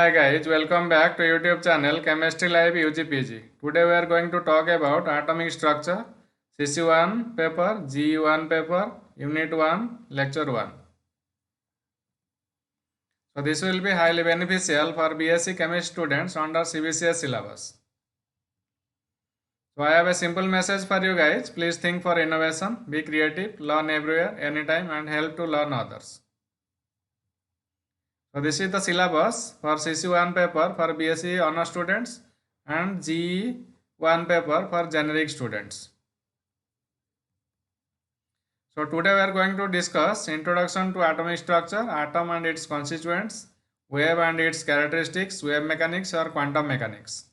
Hi guys, welcome back to YouTube channel Chemistry Live UGPG. Today we are going to talk about atomic structure, CC1 paper, G1 paper, Unit 1, Lecture 1. So this will be highly beneficial for BSc Chemistry students under CBCS syllabus. So I have a simple message for you guys. Please think for innovation, be creative, learn everywhere, anytime and help to learn others. So this is the syllabus for CC1 paper for BSc honor students and G1 paper for generic students. So today we are going to discuss introduction to atomic structure, atom and its constituents, wave and its characteristics, wave mechanics or quantum mechanics.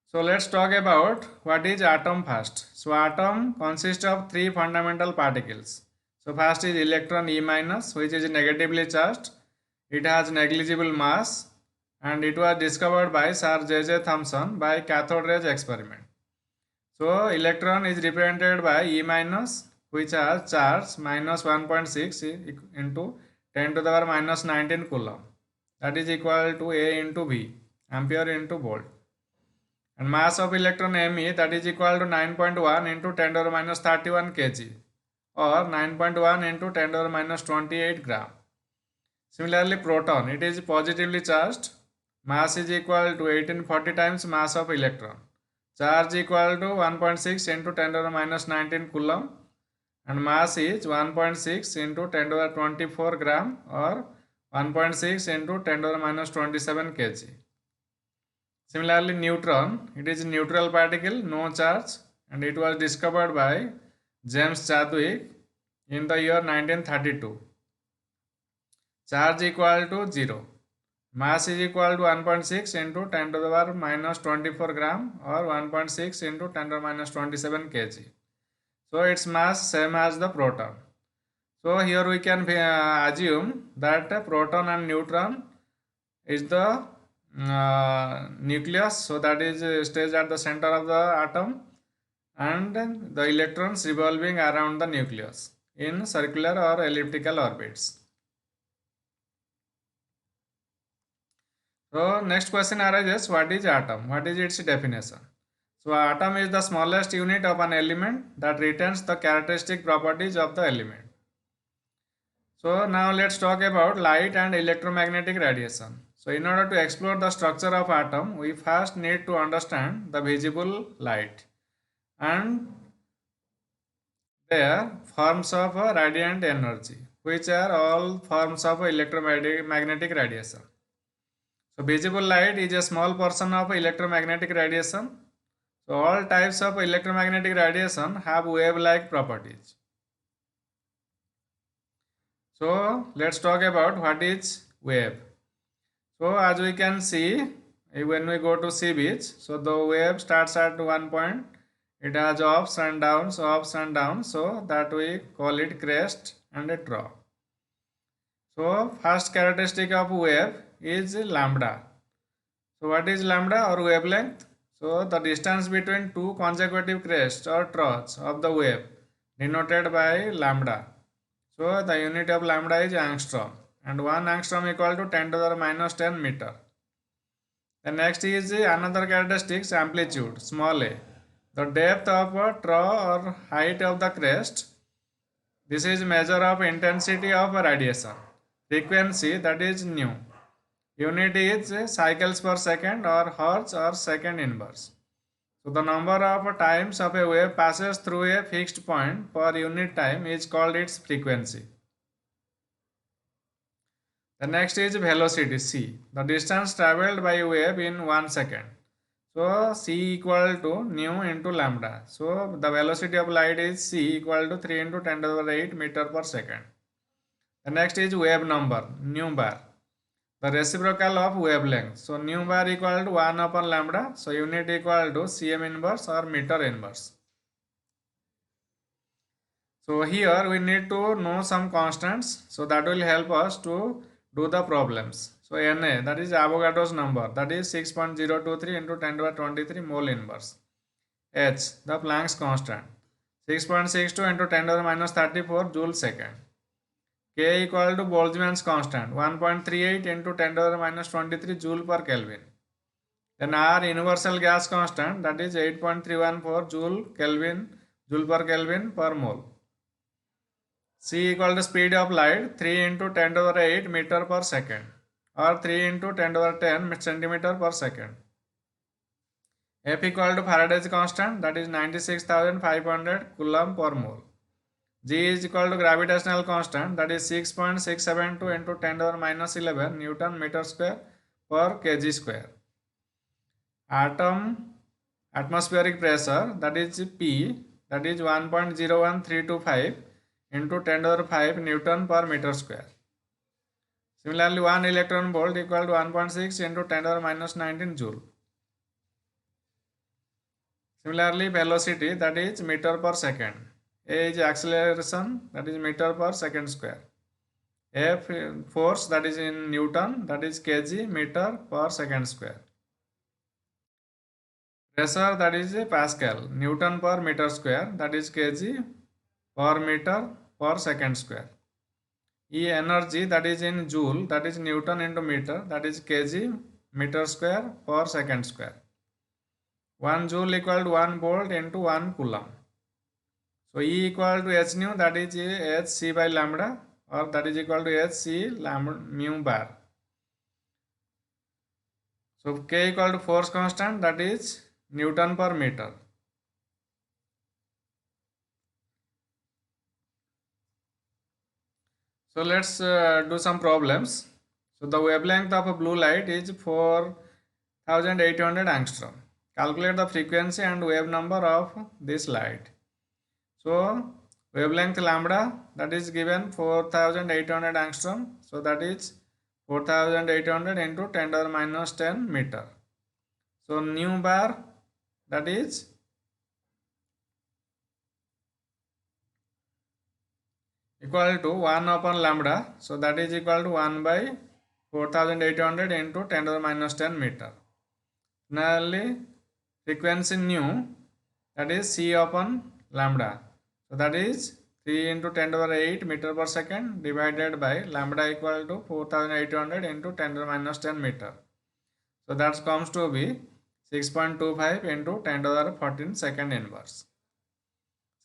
So let's talk about what is atom first. So atom consists of three fundamental particles. So first is electron E minus, which is negatively charged. It has negligible mass and it was discovered by Sir J.J. Thomson by cathode rays experiment. So electron is represented by E minus, which has charge minus 1.6 into 10 to the power minus 19 coulomb. That is equal to A into V, ampere into volt. And mass of electron Me, that is equal to 9.1 into 10 to the power minus 31 kg or 9.1 into 10 to the power minus 28 gram. Similarly, proton, it is positively charged. Mass is equal to 1840 times mass of electron. Charge equal to 1.6 into 10 to the minus 19 coulomb and mass is 1.6 into 10 to the 24 gram or 1.6 into 10 to the minus 27 kg. Similarly, neutron, it is a neutral particle, no charge, and it was discovered by James Chadwick in the year 1932. Charge equal to 0. Mass is equal to 1.6 into 10 to the power minus 24 gram or 1.6 into 10 to the minus 27 kg. So its mass same as the proton. So here we can assume that proton and neutron is the nucleus. So that is stays at the center of the atom and the electrons revolving around the nucleus in circular or elliptical orbits. So next question arises, what is atom? What is its definition? So atom is the smallest unit of an element that retains the characteristic properties of the element. So now let's talk about light and electromagnetic radiation. So in order to explore the structure of atom, we first need to understand the visible light and their forms of radiant energy, which are all forms of electromagnetic radiation. So visible light is a small portion of electromagnetic radiation. So all types of electromagnetic radiation have wave-like properties. So let's talk about what is wave. So as we can see, when we go to sea beach, so the wave starts at one point. It has ups and downs, so that we call it crest and a trough. So first characteristic of wave is lambda. So what is lambda or wavelength? So the distance between two consecutive crests or troughs of the wave denoted by lambda. So the unit of lambda is angstrom and 1 angstrom equal to 10 to the minus 10 meter. The next is another characteristic, amplitude, small a. The depth of a trough or height of the crest. This is measure of intensity of radiation. Frequency, that is nu. Unit is cycles per second or hertz or second inverse. So the number of times of a wave passes through a fixed point per unit time is called its frequency. The next is velocity, c. The distance travelled by a wave in 1 second. So c equal to nu into lambda. So the velocity of light is c equal to 3 into 10 to the power 8 meter per second. The next is wave number, nu bar. The reciprocal of wavelength. So nu bar equal to 1 upon lambda. So unit equal to cm inverse or meter inverse. So here we need to know some constants. So that will help us to do the problems. So Na, that is Avogadro's number, that is 6.023 into 10 to the 23 mole inverse. H, the Planck's constant, 6.62 into 10 to the minus 34 joule second. K equal to Boltzmann's constant 1.38 into 10 to the minus 23 joule per Kelvin. Then R universal gas constant, that is 8.314 joule per Kelvin per mole. C equal to speed of light 3 into 10 to the 8 meter per second or 3 into 10 to the 10 centimeter per second. F equal to Faraday's constant, that is 96,500 coulomb per mole. G is equal to gravitational constant, that is 6.672 into 10 to the minus 11 Newton meter square per kg square. Atmospheric pressure, that is P, that is 1.01325 into 10 to the 5 Newton per meter square. Similarly, 1 electron volt equal to 1.6 into 10 to the minus 19 joule. Similarly, velocity, that is meter per second. A is acceleration, that is meter per second square. F force, that is in Newton, that is kg meter per second square. Pressure, that is Pascal, Newton per meter square, that is kg per meter per second square. E energy, that is in joule, that is Newton into meter, that is kg meter square per second square. 1 joule equal to 1 volt into 1 coulomb. So E equal to h nu, that is h c by lambda, or that is equal to h c lambda mu bar. So K equal to force constant, that is Newton per meter. So let's do some problems. So the wavelength of a blue light is 4800 angstrom. Calculate the frequency and wave number of this light. So wavelength lambda, that is given 4800 angstrom. So that is 4800 into 10 to the minus 10 meter. So nu bar, that is equal to 1 upon lambda. So that is equal to 1 by 4800 into 10 to the minus 10 meter. Similarly, frequency nu, that is C upon lambda. So that is 3 into 10 to the 8 meter per second divided by lambda equal to 4800 into 10 to the minus 10 meter. So that comes to be 6.25 into 10 to the 14 second inverse.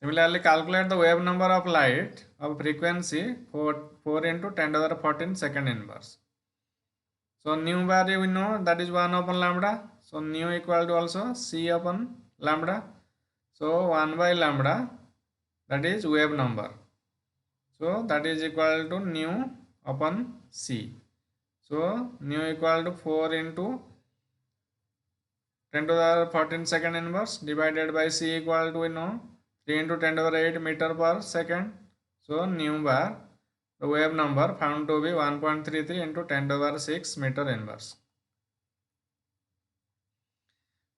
Similarly, calculate the wave number of light of frequency 4 into 10 to the 14 second inverse. So nu bar we know, that is 1 upon lambda. So nu equal to also C upon lambda. So 1 by lambda, that is wave number. So that is equal to nu upon C. So nu equal to 4 into 10 to the 14 second inverse divided by C equal to we know 3 into 10 to the 8 meter per second. So nu bar, the wave number found to be 1.33 into 10 to the 6 meter inverse.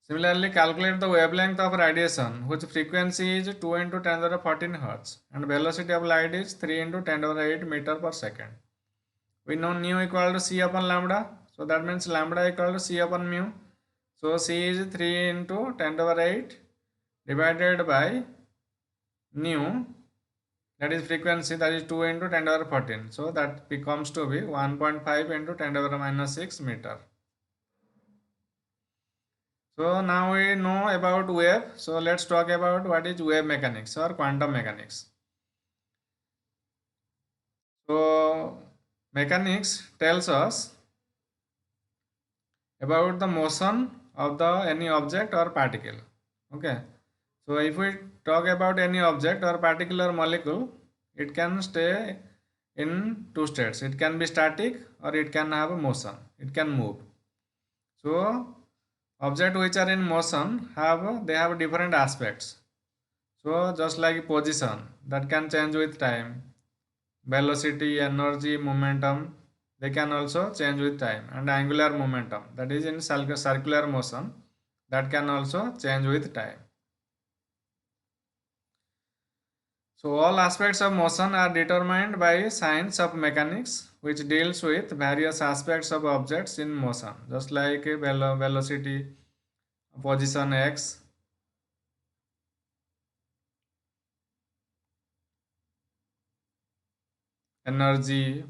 Similarly, calculate the wavelength of radiation, whose frequency is 2 into 10 to the 14 Hz and velocity of light is 3 into 10 to the 8 meter per second. We know nu equal to C upon lambda. So that means lambda equal to C upon mu. So C is 3 into 10 to the 8 divided by nu, that is frequency, that is 2 into 10 to the 14. So that becomes to be 1.5 into 10 to the minus 6 meter. So now we know about wave. So let's talk about what is wave mechanics or quantum mechanics. So mechanics tells us about the motion of the any object or particle. Okay. So if we talk about any object or particular molecule, it can stay in two states. It can be static or it can have a motion. It can move. So objects which are in motion have different aspects. So just like position, that can change with time, velocity, energy, momentum, they can also change with time, and angular momentum, that is in circular motion, that can also change with time. So all aspects of motion are determined by science of mechanics, which deals with various aspects of objects in motion, just like velocity, position x, energy,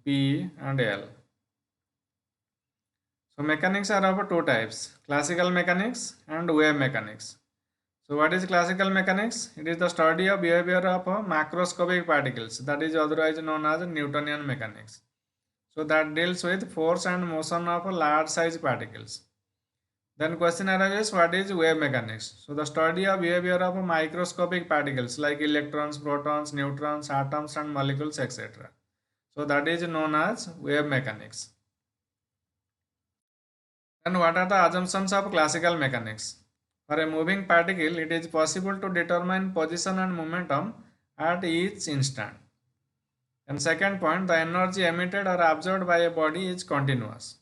P and L. So mechanics are of two types, classical mechanics and wave mechanics. So what is classical mechanics? It is the study of behavior of macroscopic particles, that is otherwise known as Newtonian mechanics. So that deals with force and motion of large size particles. Then question arises, what is wave mechanics? So the study of behavior of microscopic particles like electrons, protons, neutrons, atoms and molecules, etc. So that is known as wave mechanics. Then what are the assumptions of classical mechanics? For a moving particle, it is possible to determine position and momentum at each instant. And second point, the energy emitted or absorbed by a body is continuous.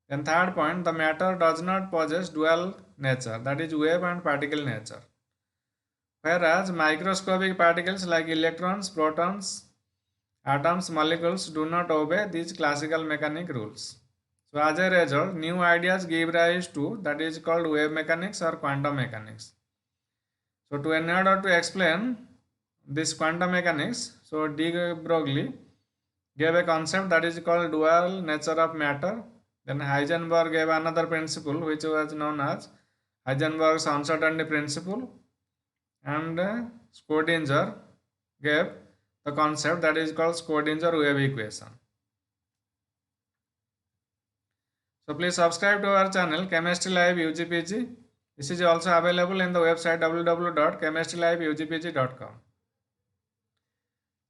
Then third point, the matter does not possess dual nature, that is wave and particle nature. Whereas microscopic particles like electrons, protons, atoms, molecules do not obey these classical mechanic rules. So as a result, new ideas give rise to that is called wave mechanics or quantum mechanics. So in order to explain this quantum mechanics, so de Broglie gave a concept that is called dual nature of matter. Then Heisenberg gave another principle which was known as Heisenberg's uncertainty principle, and Schrödinger gave the concept that is called Schrödinger wave equation. So please subscribe to our channel Chemistry Live UGPG. This is also available in the website www.chemistryliveugpg.com.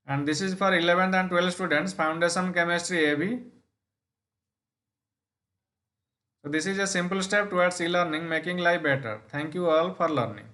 And this is for 11th and 12th students, Foundation Chemistry AB. So this is a simple step towards e-learning, making life better. Thank you all for learning.